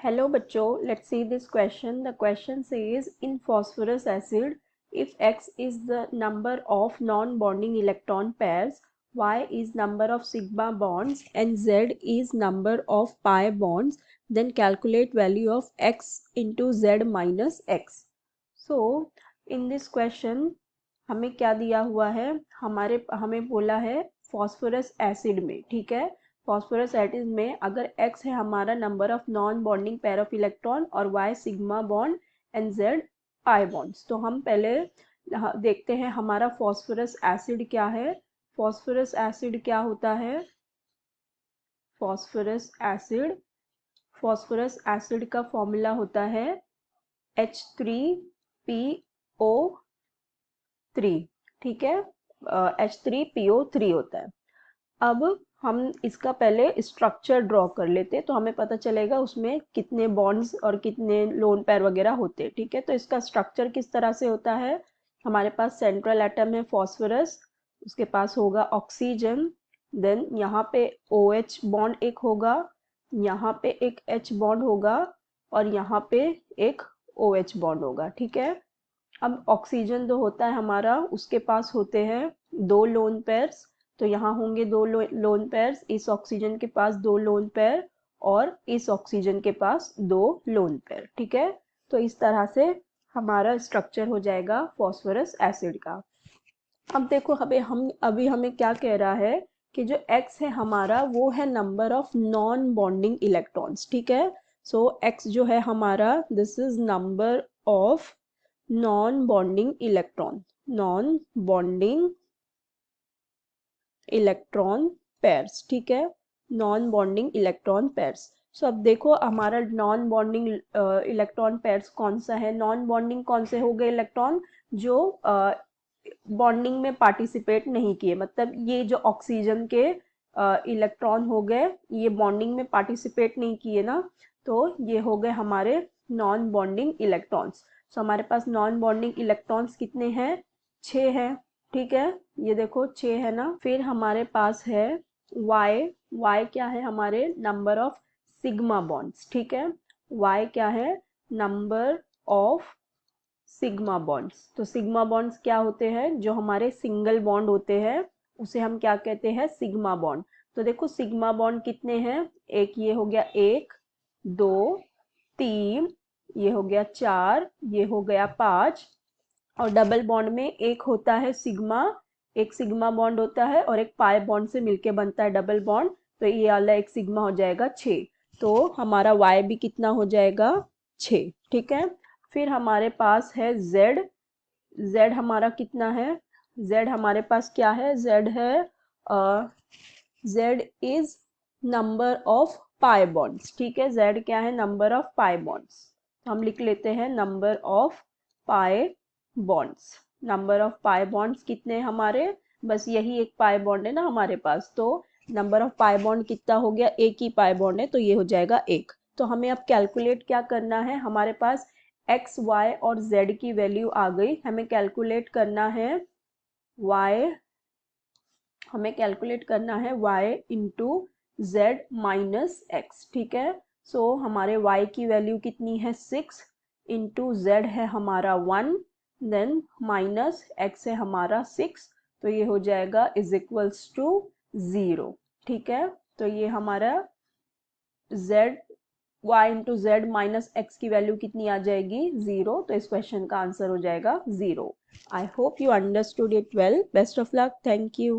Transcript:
Hello bachcho, let's see this question. The question says in phosphorus acid, if X is the number of non-bonding electron pairs, Y is number of sigma bonds and Z is number of pi bonds, then calculate value of X into Z minus X. So in this question हमें क्या दिया हुआ है, हमें बोला है phosphorous acid में, ठीक है। फॉस्फोरस एसिड में अगर x है हमारा number of non bonding pair of electron और y sigma bond and z pi bonds, तो हम पहले देखते हैं हमारा फॉस्फोरस एसिड क्या है। फॉस्फोरस एसिड क्या होता है, फॉस्फोरस एसिड का फॉर्मूला होता है H3PO3, ठीक है। H3PO3 होता है। अब हम इसका पहले स्ट्रक्चर ड्रॉ कर लेते तो हमें पता चलेगा उसमें कितने बॉन्ड्स और कितने लोन पेयर वगैरह होते हैं, ठीक है। तो इसका स्ट्रक्चर किस तरह से होता है, हमारे पास सेंट्रल एटम है फॉस्फोरस, उसके पास होगा ऑक्सीजन, देन यहाँ पे OH बॉन्ड एक होगा, यहाँ पे एक H बॉन्ड होगा और यहाँ पे एक OH बॉन्ड होगा, ठीक है। अब ऑक्सीजन जो होता है हमारा, उसके पास होते हैं दो लोन पेयर्स, तो यहाँ होंगे दो लोन पेयर्स, इस ऑक्सीजन के पास दो लोन पेयर और इस ऑक्सीजन के पास दो लोन पेयर, ठीक है। तो इस तरह से हमारा स्ट्रक्चर हो जाएगा फॉस्फोरस एसिड का। अब देखो अभी हमें क्या कह रहा है कि जो X है हमारा वो है number of non bonding electrons, ठीक है। सो X जो है हमारा, this is number of non bonding electron pairs, ठीक है, नॉन बॉन्डिंग इलेक्ट्रॉन पेयर्स। सो अब देखो हमारा नॉन बॉन्डिंग इलेक्ट्रॉन पेयर्स कौन सा है, नॉन बॉन्डिंग कौन से हो गए इलेक्ट्रॉन, जो बॉन्डिंग में पार्टिसिपेट नहीं किए, मतलब ये जो ऑक्सीजन के इलेक्ट्रॉन हो गए, ये बॉन्डिंग में पार्टिसिपेट नहीं किए ना, तो ये हो गए हमारे नॉन बॉन्डिंग इलेक्ट्रॉन्स। सो हमारे पास नॉन बॉन्डिंग इलेक्ट्रॉन्स कितने हैं, 6 हैं, ठीक है, ये देखो 6 है ना। फिर हमारे पास है y क्या है हमारे नंबर ऑफ सिग्मा बॉन्ड्स, ठीक है, y क्या है नंबर ऑफ सिग्मा बॉन्ड्स। तो सिग्मा बॉन्ड्स क्या होते हैं, जो हमारे सिंगल बॉन्ड होते हैं उसे हम क्या कहते हैं, सिग्मा बॉन्ड। तो देखो सिग्मा बॉन्ड कितने हैं, एक ये हो गया 1 2 3, ये हो गया 4, ये हो गया 5, और डबल बॉन्ड में एक होता है सिग्मा, एक सिग्मा बॉन्ड होता है और एक पाई बॉन्ड से मिलके बनता है डबल बॉन्ड, तो ये वाला एक सिग्मा हो जाएगा 6, तो हमारा y भी कितना हो जाएगा 6, ठीक है। फिर हमारे पास है z हमारा कितना है, z हमारे पास क्या है, z है z is number of pi bonds, ठीक है, z क्या है नंबर ऑफ पाई बॉन्ड्स, तो हम लिख लेते हैं number of pi bonds. Number of pi bonds कितने हमारे, बस यही एक पाई बॉन्ड है ना हमारे पास, तो नंबर ऑफ पाई बॉन्ड कितना हो गया, एक ही पाई बॉन्ड है तो ये हो जाएगा 1। तो हमें अब कैलकुलेट क्या करना है, हमारे पास x y और z की वैल्यू आ गई, हमें कैलकुलेट करना है y, हमें कैलकुलेट करना है y into z minus x, ठीक है। सो हमारे y की वैल्यू कितनी है 6, इंटू z है हमारा 1, देन माइनस x है हमारा 6, तो ये हो जाएगा इज इक्वल्स टू 0, ठीक है। तो ये हमारा y into z minus x की वैल्यू कितनी आ जाएगी 0, तो इस क्वेश्चन का आंसर हो जाएगा 0। I hope you understood it well, best of luck, thank you.